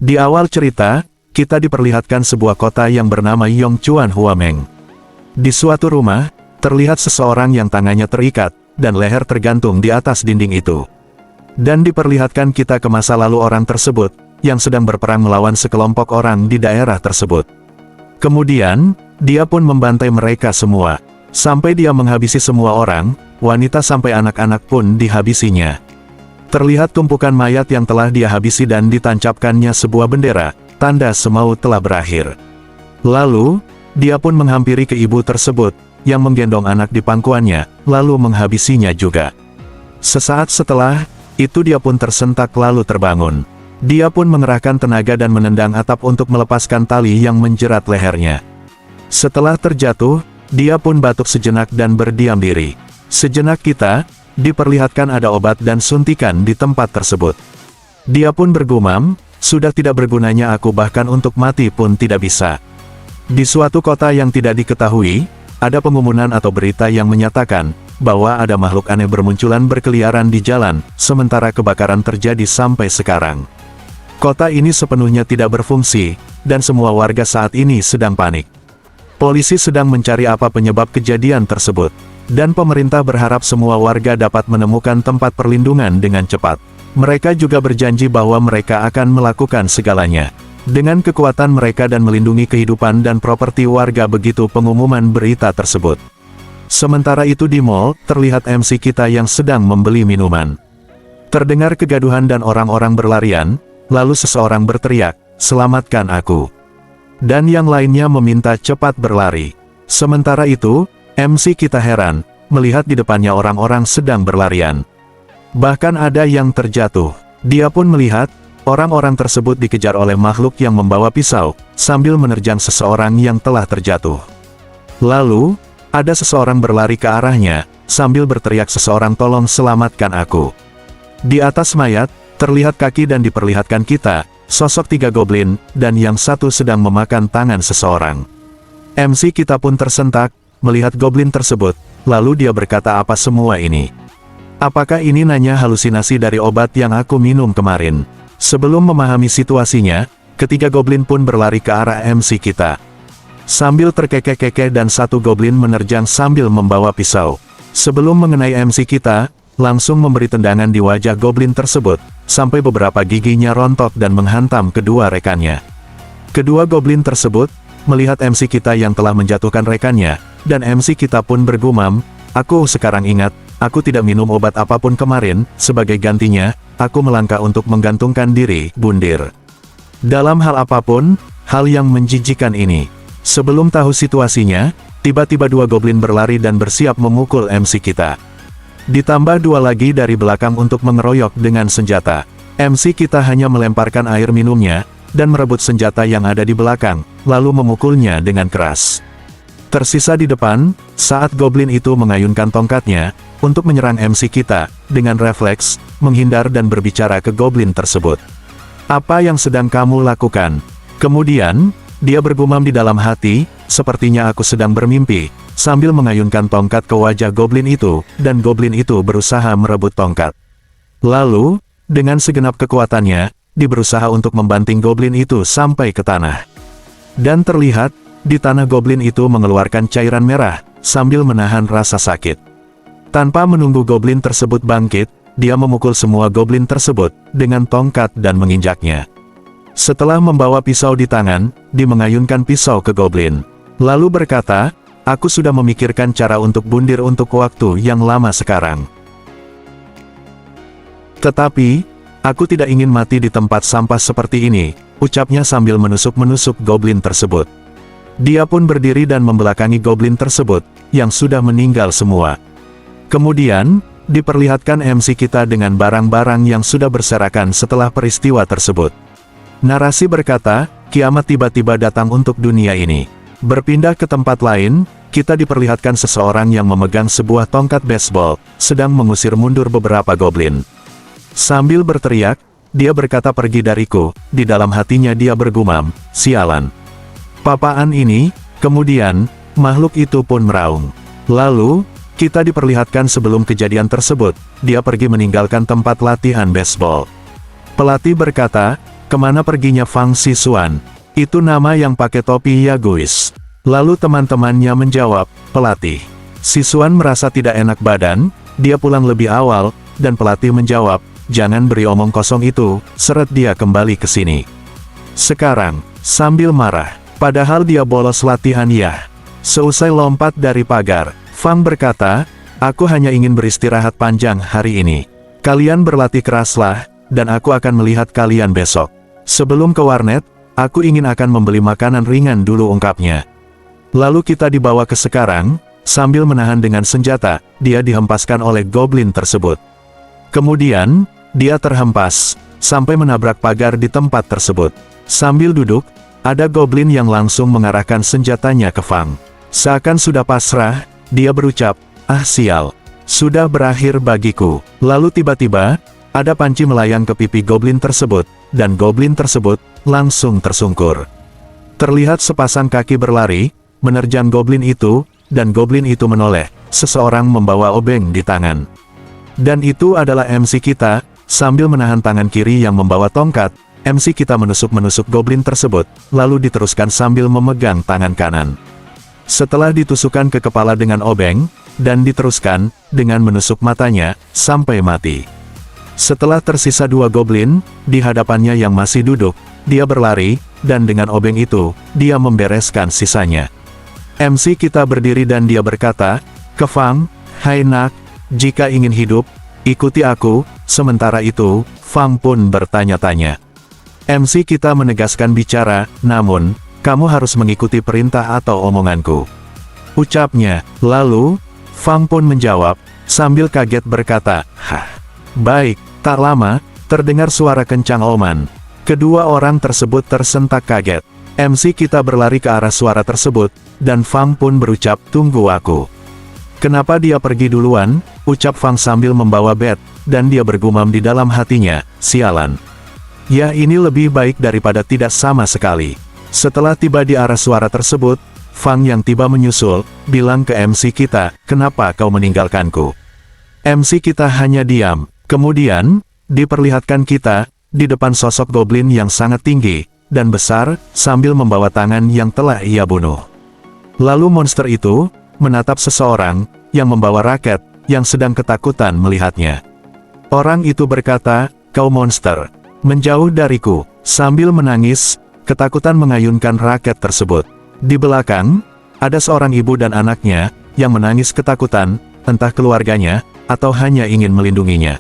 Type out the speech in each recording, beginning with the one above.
Di awal cerita, kita diperlihatkan sebuah kota yang bernama Yongchuan Huameng. Di suatu rumah, terlihat seseorang yang tangannya terikat, dan leher tergantung di atas dinding itu. Dan diperlihatkan kita ke masa lalu orang tersebut, yang sedang berperang melawan sekelompok orang di daerah tersebut. Kemudian, dia pun membantai mereka semua. Sampai dia menghabisi semua orang, wanita sampai anak-anak pun dihabisinya. Terlihat tumpukan mayat yang telah dia habisi dan ditancapkannya sebuah bendera, tanda semaut telah berakhir. Lalu, dia pun menghampiri ke ibu tersebut, yang menggendong anak di pangkuannya, lalu menghabisinya juga. Sesaat setelah, itu dia pun tersentak lalu terbangun. Dia pun mengerahkan tenaga dan menendang atap untuk melepaskan tali yang menjerat lehernya. Setelah terjatuh, dia pun batuk sejenak dan berdiam diri. Sejenak kita diperlihatkan ada obat dan suntikan di tempat tersebut. Dia pun bergumam, sudah tidak bergunanya aku, bahkan untuk mati pun tidak bisa. Di suatu kota yang tidak diketahui, ada pengumuman atau berita yang menyatakan bahwa ada makhluk aneh bermunculan berkeliaran di jalan, sementara kebakaran terjadi sampai sekarang. Kota ini sepenuhnya tidak berfungsi, dan semua warga saat ini sedang panik. Polisi sedang mencari apa penyebab kejadian tersebut, dan pemerintah berharap semua warga dapat menemukan tempat perlindungan dengan cepat. Mereka juga berjanji bahwa mereka akan melakukan segalanya dengan kekuatan mereka dan melindungi kehidupan dan properti warga. Begitu pengumuman berita tersebut. Sementara itu di mall, terlihat MC kita yang sedang membeli minuman. Terdengar kegaduhan dan orang-orang berlarian, lalu seseorang berteriak, "Selamatkan aku!" Dan yang lainnya meminta cepat berlari. Sementara itu, MC kita heran, melihat di depannya orang-orang sedang berlarian. Bahkan ada yang terjatuh. Dia pun melihat, orang-orang tersebut dikejar oleh makhluk yang membawa pisau, sambil menerjang seseorang yang telah terjatuh. Lalu, ada seseorang berlari ke arahnya, sambil berteriak, "Seseorang tolong selamatkan aku!" Di atas mayat, terlihat kaki dan diperlihatkan kita, sosok 3 goblin, dan yang satu sedang memakan tangan seseorang. MC kita pun tersentak, melihat goblin tersebut, lalu dia berkata, "Apa semua ini? Apakah ini hanya halusinasi dari obat yang aku minum kemarin?" Sebelum memahami situasinya, ketiga goblin pun berlari ke arah MC kita. Sambil terkekeh-kekeh dan satu goblin menerjang sambil membawa pisau. Sebelum mengenai MC kita, langsung memberi tendangan di wajah goblin tersebut, sampai beberapa giginya rontok dan menghantam kedua rekannya. Kedua goblin tersebut melihat MC kita yang telah menjatuhkan rekannya, dan MC kita pun bergumam, "Aku sekarang ingat, aku tidak minum obat apapun kemarin, sebagai gantinya, aku melangkah untuk menggantungkan diri, bundir." Dalam hal apapun, hal yang menjijikan ini. Sebelum tahu situasinya, tiba-tiba 2 goblin berlari dan bersiap memukul MC kita. Ditambah 2 lagi dari belakang untuk mengeroyok dengan senjata. MC kita hanya melemparkan air minumnya, dan merebut senjata yang ada di belakang, lalu memukulnya dengan keras. Tersisa di depan, saat goblin itu mengayunkan tongkatnya, untuk menyerang MC kita, dengan refleks, menghindar dan berbicara ke goblin tersebut. "Apa yang sedang kamu lakukan?" Kemudian, dia bergumam di dalam hati, "Sepertinya aku sedang bermimpi," sambil mengayunkan tongkat ke wajah goblin itu, dan goblin itu berusaha merebut tongkat. Lalu, dengan segenap kekuatannya, dia berusaha untuk membanting goblin itu sampai ke tanah. Dan terlihat, di tanah goblin itu mengeluarkan cairan merah, sambil menahan rasa sakit. Tanpa menunggu goblin tersebut bangkit, dia memukul semua goblin tersebut, dengan tongkat dan menginjaknya. Setelah membawa pisau di tangan, dia mengayunkan pisau ke goblin. Lalu berkata, "Aku sudah memikirkan cara untuk bundir untuk waktu yang lama sekarang. Tetapi, aku tidak ingin mati di tempat sampah seperti ini," ucapnya sambil menusuk-menusuk goblin tersebut. Dia pun berdiri dan membelakangi goblin tersebut, yang sudah meninggal semua. Kemudian, diperlihatkan MC kita dengan barang-barang yang sudah berserakan setelah peristiwa tersebut. Narasi berkata, kiamat tiba-tiba datang untuk dunia ini. Berpindah ke tempat lain, kita diperlihatkan seseorang yang memegang sebuah tongkat baseball, sedang mengusir mundur beberapa goblin. Sambil berteriak, dia berkata, "Pergi dariku." Di dalam hatinya dia bergumam, "Sialan. Papaan ini." Kemudian, makhluk itu pun meraung. Lalu, kita diperlihatkan sebelum kejadian tersebut, dia pergi meninggalkan tempat latihan baseball. Pelatih berkata, Kemana perginya Fang Sisuan? Itu nama yang pakai topi Yaguis. Lalu teman-temannya menjawab, pelatih. Sisuan merasa tidak enak badan, dia pulang lebih awal, dan pelatih menjawab, jangan beri omong kosong itu, seret dia kembali ke sini. Sekarang, sambil marah, padahal dia bolos latihan ya. Seusai lompat dari pagar, Fang berkata, aku hanya ingin beristirahat panjang hari ini. Kalian berlatih keraslah, dan aku akan melihat kalian besok. Sebelum ke warnet, aku ingin akan membeli makanan ringan dulu, ungkapnya. Lalu kita dibawa ke sekarang, sambil menahan dengan senjata, dia dihempaskan oleh goblin tersebut. Kemudian, dia terhempas, sampai menabrak pagar di tempat tersebut. Sambil duduk, ada goblin yang langsung mengarahkan senjatanya ke Fang. Seakan sudah pasrah, dia berucap, ah sial, sudah berakhir bagiku. Lalu tiba-tiba, ada panci melayang ke pipi goblin tersebut, dan goblin tersebut langsung tersungkur. Terlihat sepasang kaki berlari, menerjang goblin itu, dan goblin itu menoleh, seseorang membawa obeng di tangan. Dan itu adalah MC kita, sambil menahan tangan kiri yang membawa tongkat, MC kita menusuk-menusuk goblin tersebut, lalu diteruskan sambil memegang tangan kanan. Setelah ditusukkan ke kepala dengan obeng, dan diteruskan, dengan menusuk matanya, sampai mati. Setelah tersisa 2 goblin, di hadapannya yang masih duduk, dia berlari, dan dengan obeng itu, dia membereskan sisanya. MC kita berdiri dan dia berkata, ke Fang, hai nak, jika ingin hidup, ikuti aku. Sementara itu, Fang pun bertanya-tanya. MC kita menegaskan bicara, namun, kamu harus mengikuti perintah atau omonganku, ucapnya. Lalu, Fang pun menjawab, sambil kaget berkata, hah, baik. Tak lama, terdengar suara kencang Oman. Kedua orang tersebut tersentak kaget. MC kita berlari ke arah suara tersebut, dan Fang pun berucap, tunggu aku. Kenapa dia pergi duluan? Ucap Fang sambil membawa bat, dan dia bergumam di dalam hatinya, sialan. Ya ini lebih baik daripada tidak sama sekali. Setelah tiba di arah suara tersebut, Fang yang tiba menyusul, bilang ke MC kita, kenapa kau meninggalkanku? MC kita hanya diam. Kemudian, diperlihatkan kita, di depan sosok goblin yang sangat tinggi, dan besar, sambil membawa tangan yang telah ia bunuh. Lalu monster itu, menatap seseorang, yang membawa raket, yang sedang ketakutan melihatnya. Orang itu berkata, kau monster, menjauh dariku. Sambil menangis, ketakutan mengayunkan raket tersebut. Di belakang, ada seorang ibu dan anaknya, yang menangis ketakutan, entah keluarganya, atau hanya ingin melindunginya.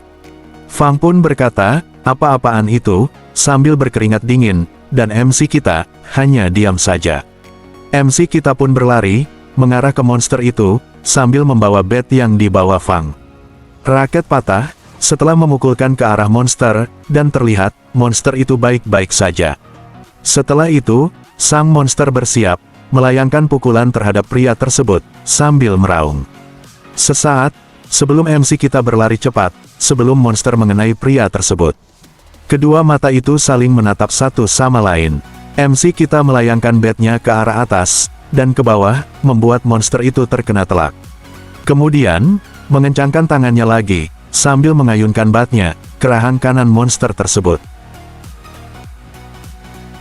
Fang pun berkata, apa-apaan itu, sambil berkeringat dingin, dan MC kita, hanya diam saja. MC kita pun berlari, mengarah ke monster itu, sambil membawa bat yang dibawa Fang. Raket patah, setelah memukulkan ke arah monster, dan terlihat, monster itu baik-baik saja. Setelah itu, sang monster bersiap, melayangkan pukulan terhadap pria tersebut, sambil meraung. Sesaat, sebelum MC kita berlari cepat, sebelum monster mengenai pria tersebut. Kedua mata itu saling menatap satu sama lain. MC kita melayangkan batnya ke arah atas, dan ke bawah, membuat monster itu terkena telak. Kemudian, mengencangkan tangannya lagi, sambil mengayunkan batnya, ke rahang kanan monster tersebut.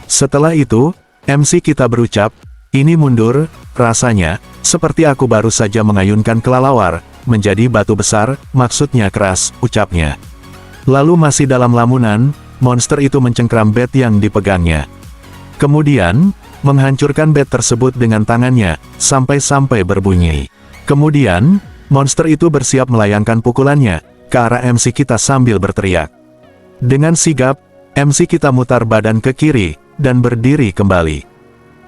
Setelah itu, MC kita berucap, ini mundur, rasanya, seperti aku baru saja mengayunkan kelelawar, menjadi batu besar, maksudnya keras, ucapnya. Lalu masih dalam lamunan, monster itu mencengkram bat yang dipegangnya. Kemudian, menghancurkan bat tersebut dengan tangannya, sampai-sampai berbunyi. Kemudian, monster itu bersiap melayangkan pukulannya, ke arah MC kita sambil berteriak. Dengan sigap, MC kita mutar badan ke kiri, dan berdiri kembali.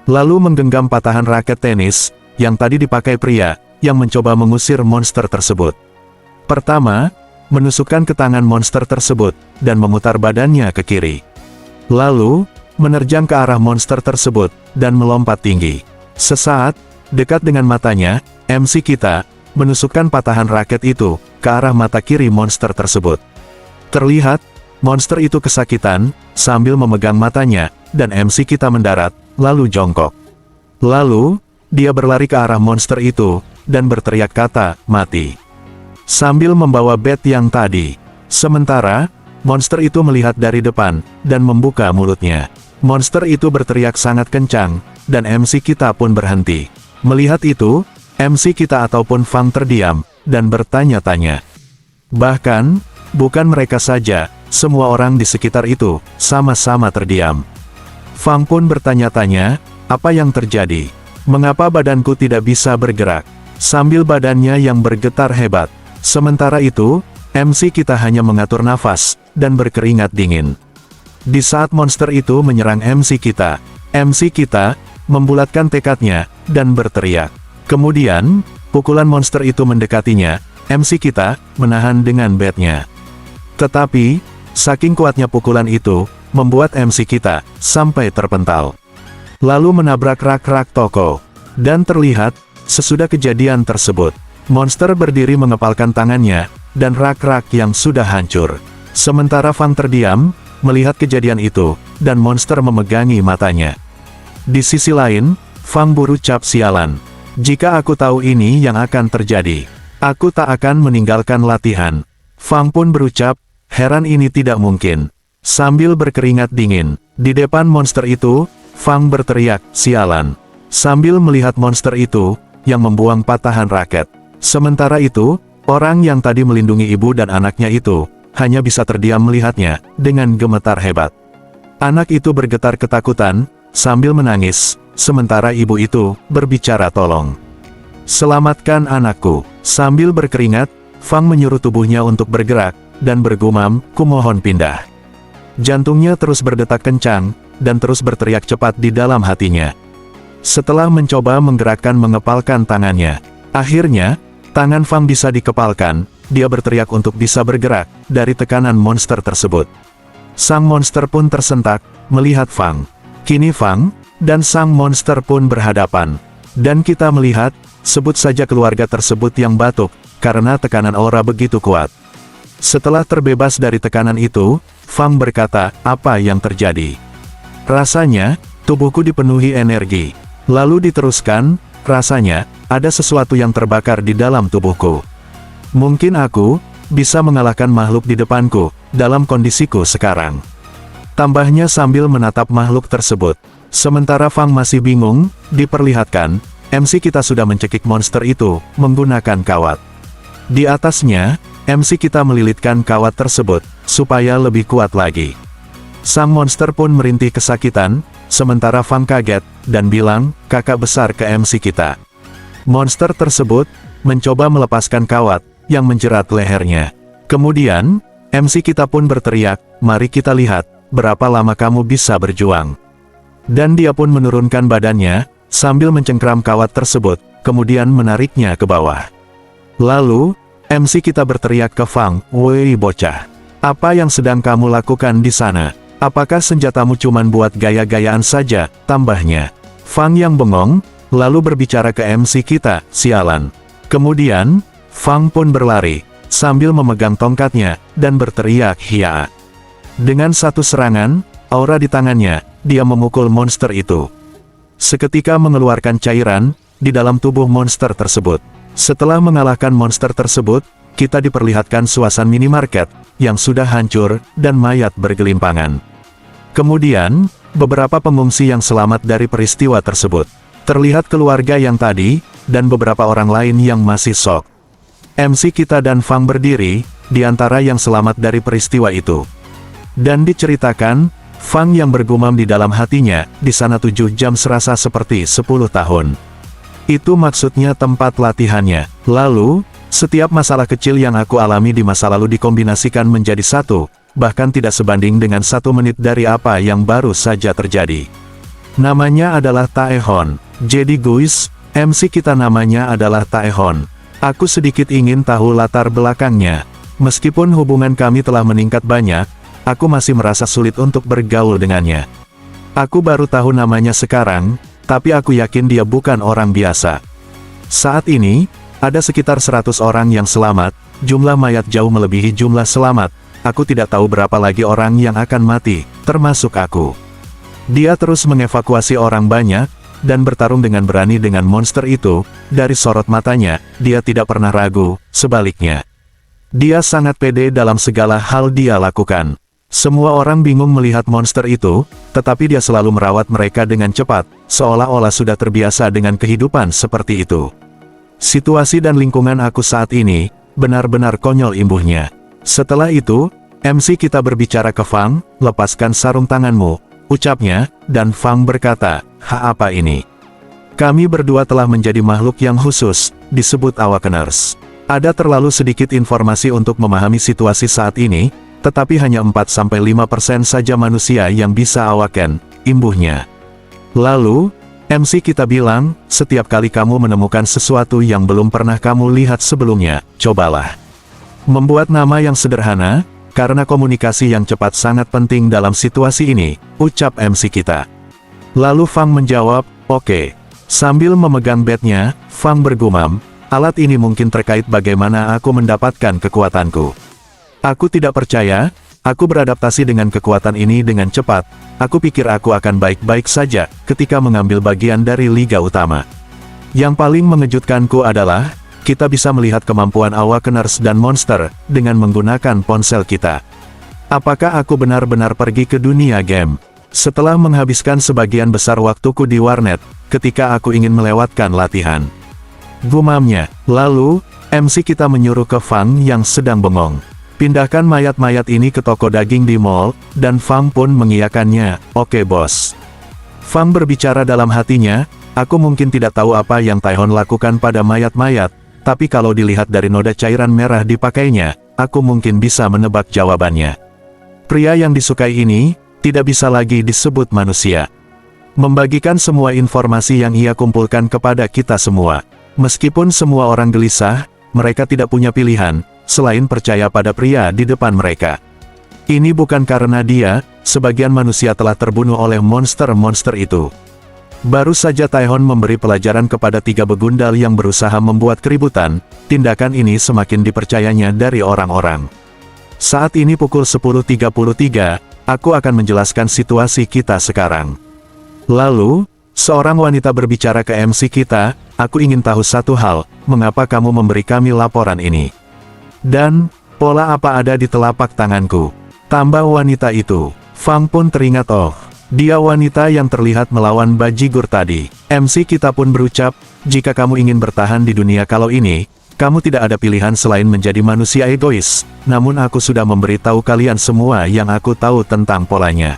Lalu menggenggam patahan raket tenis, yang tadi dipakai pria, yang mencoba mengusir monster tersebut. Pertama, menusukkan ke tangan monster tersebut, dan memutar badannya ke kiri. Lalu, menerjang ke arah monster tersebut, dan melompat tinggi. Sesaat, dekat dengan matanya, MC kita, menusukkan patahan raket itu, ke arah mata kiri monster tersebut. Terlihat, monster itu kesakitan, sambil memegang matanya, dan MC kita mendarat, lalu jongkok. Lalu, dia berlari ke arah monster itu, dan berteriak kata, mati. Sambil membawa bat yang tadi. Sementara, monster itu melihat dari depan, dan membuka mulutnya. Monster itu berteriak sangat kencang, dan MC kita pun berhenti. Melihat itu, MC kita ataupun Fang terdiam, dan bertanya-tanya. Bahkan, bukan mereka saja, semua orang di sekitar itu, sama-sama terdiam. Fang pun bertanya-tanya, apa yang terjadi? Mengapa badanku tidak bisa bergerak? Sambil badannya yang bergetar hebat. Sementara itu, MC kita hanya mengatur nafas, dan berkeringat dingin. Di saat monster itu menyerang MC kita membulatkan tekadnya, dan berteriak. Kemudian, pukulan monster itu mendekatinya, MC kita menahan dengan bednya. Tetapi, saking kuatnya pukulan itu, membuat MC kita sampai terpental. Lalu menabrak rak-rak toko. Dan terlihat, sesudah kejadian tersebut, monster berdiri mengepalkan tangannya, dan rak-rak yang sudah hancur. Sementara Fang terdiam, melihat kejadian itu, dan monster memegangi matanya. Di sisi lain, Fang berucap sialan. Jika aku tahu ini yang akan terjadi, aku tak akan meninggalkan latihan. Fang pun berucap, heran ini tidak mungkin. Sambil berkeringat dingin, di depan monster itu, Fang berteriak, sialan. Sambil melihat monster itu, yang membuang patahan raket. Sementara itu, orang yang tadi melindungi ibu dan anaknya itu, hanya bisa terdiam melihatnya, dengan gemetar hebat. Anak itu bergetar ketakutan, sambil menangis, sementara ibu itu, berbicara tolong. Selamatkan anakku. Sambil berkeringat, Fang menyuruh tubuhnya untuk bergerak, dan bergumam, kumohon pindah. Jantungnya terus berdetak kencang, dan terus berteriak cepat di dalam hatinya. Setelah mencoba menggerakkan mengepalkan tangannya, akhirnya, tangan Fang bisa dikepalkan, dia berteriak untuk bisa bergerak, dari tekanan monster tersebut. Sang monster pun tersentak, melihat Fang. Kini Fang, dan sang monster pun berhadapan. Dan kita melihat, sebut saja keluarga tersebut yang batuk, karena tekanan aura begitu kuat. Setelah terbebas dari tekanan itu, Fang berkata, apa yang terjadi? Rasanya, tubuhku dipenuhi energi. Lalu diteruskan, rasanya, ada sesuatu yang terbakar di dalam tubuhku. Mungkin aku, bisa mengalahkan makhluk di depanku, dalam kondisiku sekarang. Tambahnya sambil menatap makhluk tersebut. Sementara Fang masih bingung, diperlihatkan, MC kita sudah mencekik monster itu, menggunakan kawat. Di atasnya, MC kita melilitkan kawat tersebut, supaya lebih kuat lagi. Sang monster pun merintih kesakitan, sementara Fang kaget, dan bilang, kakak besar ke MC kita. Monster tersebut, mencoba melepaskan kawat, yang menjerat lehernya. Kemudian, MC kita pun berteriak, mari kita lihat, berapa lama kamu bisa berjuang. Dan dia pun menurunkan badannya, sambil mencengkram kawat tersebut, kemudian menariknya ke bawah. Lalu, MC kita berteriak ke Fang, woi bocah. Apa yang sedang kamu lakukan di sana? Apakah senjatamu cuman buat gaya-gayaan saja, tambahnya. Fang yang bengong, lalu berbicara ke MC kita, sialan. Kemudian, Fang pun berlari, sambil memegang tongkatnya, dan berteriak hiya. Dengan satu serangan, aura di tangannya, dia memukul monster itu. Seketika mengeluarkan cairan, di dalam tubuh monster tersebut. Setelah mengalahkan monster tersebut, kita diperlihatkan suasana minimarket, yang sudah hancur, dan mayat bergelimpangan. Kemudian, beberapa pengungsi yang selamat dari peristiwa tersebut. Terlihat keluarga yang tadi, dan beberapa orang lain yang masih shock. MC kita dan Fang berdiri, di antara yang selamat dari peristiwa itu. Dan diceritakan, Fang yang bergumam di dalam hatinya, di sana 7 jam serasa seperti 10 tahun. Itu maksudnya tempat latihannya. Lalu, setiap masalah kecil yang aku alami di masa lalu dikombinasikan menjadi satu, bahkan tidak sebanding dengan 1 menit dari apa yang baru saja terjadi. Namanya adalah Taehon. Jadi guys, MC kita namanya adalah Taehon. Aku sedikit ingin tahu latar belakangnya. Meskipun hubungan kami telah meningkat banyak, aku masih merasa sulit untuk bergaul dengannya. Aku baru tahu namanya sekarang, tapi aku yakin dia bukan orang biasa. Saat ini, ada sekitar 100 orang yang selamat, jumlah mayat jauh melebihi jumlah selamat. Aku tidak tahu berapa lagi orang yang akan mati, termasuk aku. Dia terus mengevakuasi orang banyak, dan bertarung dengan berani dengan monster itu. Dari sorot matanya, dia tidak pernah ragu, sebaliknya. Dia sangat pede dalam segala hal dia lakukan. Semua orang bingung melihat monster itu, tetapi dia selalu merawat mereka dengan cepat, seolah-olah sudah terbiasa dengan kehidupan seperti itu. Situasi dan lingkungan aku saat ini, benar-benar konyol imbuhnya. Setelah itu, MC kita berbicara ke Fang, lepaskan sarung tanganmu, ucapnya, dan Fang berkata, apa ini? Kami berdua telah menjadi makhluk yang khusus, disebut Awakeners. Ada terlalu sedikit informasi untuk memahami situasi saat ini, tetapi hanya 4-5% saja manusia yang bisa awaken, imbuhnya. Lalu, MC kita bilang, setiap kali kamu menemukan sesuatu yang belum pernah kamu lihat sebelumnya, cobalah membuat nama yang sederhana, karena komunikasi yang cepat sangat penting dalam situasi ini, ucap MC kita. Lalu Fang menjawab, oke. Sambil memegang bednya, Fang bergumam, alat ini mungkin terkait bagaimana aku mendapatkan kekuatanku. Aku tidak percaya, aku beradaptasi dengan kekuatan ini dengan cepat, aku pikir aku akan baik-baik saja, ketika mengambil bagian dari Liga Utama. Yang paling mengejutkanku adalah, kita bisa melihat kemampuan Awakeners dan monster, dengan menggunakan ponsel kita. Apakah aku benar-benar pergi ke dunia game? Setelah menghabiskan sebagian besar waktuku di warnet, ketika aku ingin melewatkan latihan. Gumamnya, lalu, MC kita menyuruh ke Fang yang sedang bengong. Pindahkan mayat-mayat ini ke toko daging di mall, dan Fang pun mengiyakannya, oke bos. Fang berbicara dalam hatinya, aku mungkin tidak tahu apa yang Taihon lakukan pada mayat-mayat, tapi kalau dilihat dari noda cairan merah dipakainya, aku mungkin bisa menebak jawabannya. Pria yang disukai ini, tidak bisa lagi disebut manusia. Membagikan semua informasi yang ia kumpulkan kepada kita semua. Meskipun semua orang gelisah, mereka tidak punya pilihan, selain percaya pada pria di depan mereka. Ini bukan karena dia, sebagian manusia telah terbunuh oleh monster-monster itu. Baru saja Taihon memberi pelajaran kepada 3 begundal yang berusaha membuat keributan, tindakan ini semakin dipercayanya dari orang-orang. Saat ini pukul 10.33, aku akan menjelaskan situasi kita sekarang. Lalu, seorang wanita berbicara ke MC kita, aku ingin tahu satu hal, mengapa kamu memberi kami laporan ini? Dan, pola apa ada di telapak tanganku? Tambah wanita itu. Fang pun teringat, oh, dia wanita yang terlihat melawan bajigur tadi. MC kita pun berucap, jika kamu ingin bertahan di dunia kalau ini, kamu tidak ada pilihan selain menjadi manusia egois. Namun aku sudah memberitahu kalian semua yang aku tahu tentang polanya.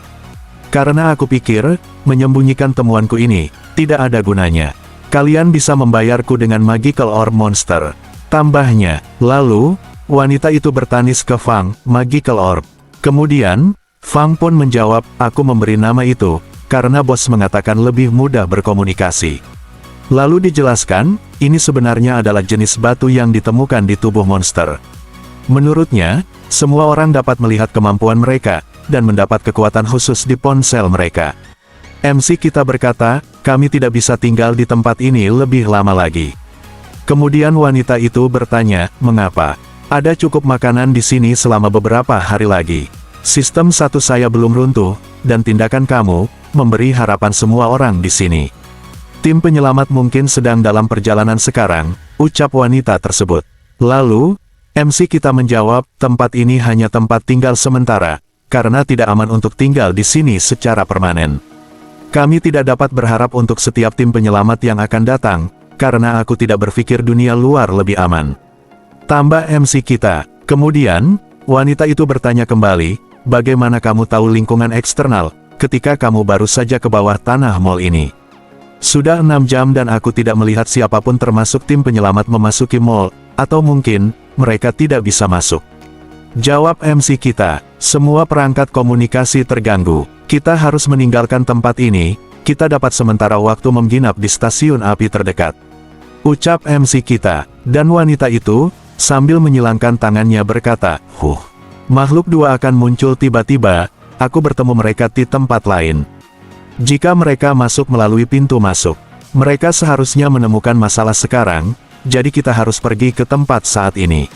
Karena aku pikir, menyembunyikan temuanku ini, tidak ada gunanya. Kalian bisa membayarku dengan magical orb monster. Tambahnya, lalu, wanita itu bertanis ke Fang, magical orb. Kemudian, Fang pun menjawab, aku memberi nama itu, karena bos mengatakan lebih mudah berkomunikasi. Lalu dijelaskan, ini sebenarnya adalah jenis batu yang ditemukan di tubuh monster. Menurutnya, semua orang dapat melihat kemampuan mereka, dan mendapat kekuatan khusus di ponsel mereka. MC kita berkata, kami tidak bisa tinggal di tempat ini lebih lama lagi. Kemudian wanita itu bertanya, mengapa? Ada cukup makanan di sini selama beberapa hari lagi. Sistem satu saya belum runtuh, dan tindakan kamu, memberi harapan semua orang di sini. Tim penyelamat mungkin sedang dalam perjalanan sekarang, ucap wanita tersebut. Lalu, MC kita menjawab, tempat ini hanya tempat tinggal sementara, karena tidak aman untuk tinggal di sini secara permanen. Kami tidak dapat berharap untuk setiap tim penyelamat yang akan datang, karena aku tidak berpikir dunia luar lebih aman. Tambah MC kita. Kemudian, wanita itu bertanya kembali, bagaimana kamu tahu lingkungan eksternal, ketika kamu baru saja ke bawah tanah mall ini? Sudah 6 jam dan aku tidak melihat siapapun termasuk tim penyelamat memasuki mall, atau mungkin, mereka tidak bisa masuk. Jawab MC kita, semua perangkat komunikasi terganggu, kita harus meninggalkan tempat ini, kita dapat sementara waktu menginap di stasiun api terdekat. Ucap MC kita, dan wanita itu, sambil menyilangkan tangannya berkata, makhluk dua akan muncul tiba-tiba, aku bertemu mereka di tempat lain. Jika mereka masuk melalui pintu masuk, mereka seharusnya menemukan masalah sekarang, jadi kita harus pergi ke tempat saat ini.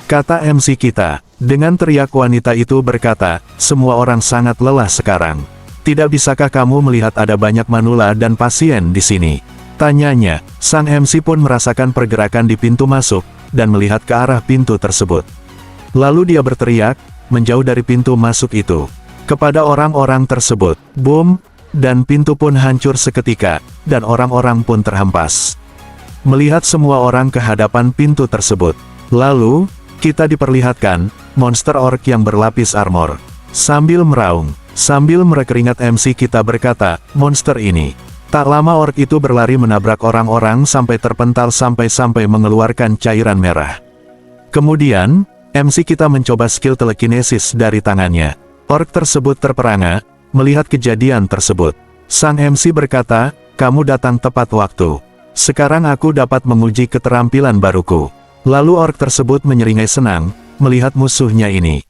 Kata MC kita, dengan teriak wanita itu berkata, semua orang sangat lelah sekarang. Tidak bisakah kamu melihat ada banyak manula dan pasien di sini? Tanyanya, sang MC pun merasakan pergerakan di pintu masuk, dan melihat ke arah pintu tersebut. Lalu dia berteriak, menjauh dari pintu masuk itu. Kepada orang-orang tersebut, boom, dan pintu pun hancur seketika, dan orang-orang pun terhempas. Melihat semua orang ke hadapan pintu tersebut. Lalu, kita diperlihatkan, monster orc yang berlapis armor. Sambil meraung, sambil merekeringat MC kita berkata, monster ini. Tak lama orc itu berlari menabrak orang-orang sampai terpental sampai mengeluarkan cairan merah. Kemudian, MC kita mencoba skill telekinesis dari tangannya. Orc tersebut terperangah, melihat kejadian tersebut. Sang MC berkata, kamu datang tepat waktu. Sekarang aku dapat menguji keterampilan baruku. Lalu orc tersebut menyeringai senang, melihat musuhnya ini.